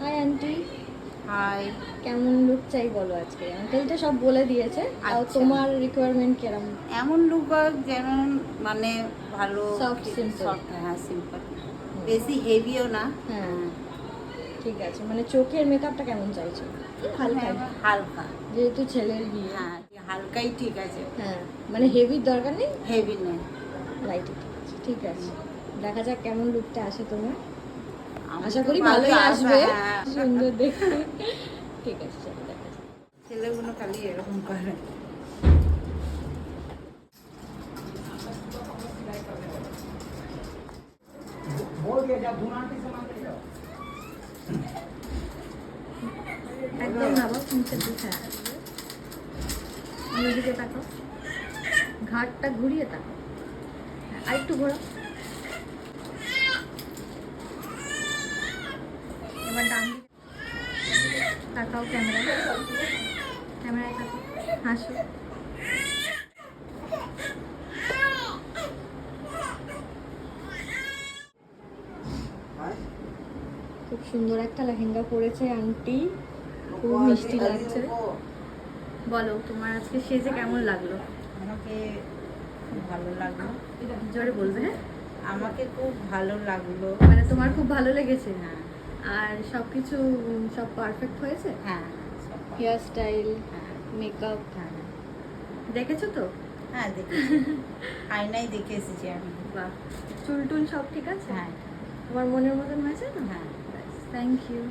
Hi aunty. High. কেমন look চাই বলো আজকে? আঙ্কেল তো সব বলে দিয়েছে, তাও আচ্ছা। তোমার রিকোয়ারমেন্ট কেরম? এমন লুক যেমন মানে ভালো Soft, simple. সফট, হ্যাঁ সিম্পল, বেশি হেভিও না। হ্যাঁ ঠিক আছে, মানে চোখের মেকআপটা কেমন চাইছো? হালকা, হালকা, যেহেতু ছেলের বিয়ে। হ্যাঁ হালকাই ঠিক আছে, হ্যাঁ মানে হেভির দরকার নেই, হেভি নেই। লাইটই ঠিক আছে। ঠিক আছে, দেখা যাক কেমন লুকটা আসে তোমার। আমার আশা তো করি ভালোই ভালোই আসবে, হ্যাঁ। সুন্দর দেখতে। ঠিক আছে, চলো দেখা যাক। ছেলেগুলো খালি এরকম করে। একদম না বাবা, নিচের দিকে আসবে, অন্যদিকে তাকাও, ঘাটটা ঘুরিয়ে তাকাও, আর একটু ঘোরো। এবার ডান দিকে তাকাও, ক্যামেরায় ক্যামেরায় তাকাও, হাসো। খুব সুন্দর একটা লেহেঙ্গা পরেছে আন্টি, খুব মিষ্টি লাগছে। বলো তোমার আজকে সেজে কেমন লাগলো? আমাকে খুব ভালো লাগলো। জোরে বলবে। হ্যাঁ আমাকে খুব ভালো লাগলো। মানে তোমার খুব ভালো লেগেছে? হ্যাঁ। আর সব কিছু সব পারফেক্ট হয়েছে? হ্যাঁ হেয়ার স্টাইল, হ্যাঁ মেকআপ হ্যাঁ দেখেছো তো? হ্যাঁ দেখেছি, আয়নায় দেখে এসেছি আমি। বাহ, চুল টুল সব ঠিক আছে? হ্যাঁ তোমার মনের মতন হয়েছে তো? হ্যাঁ। Thank you.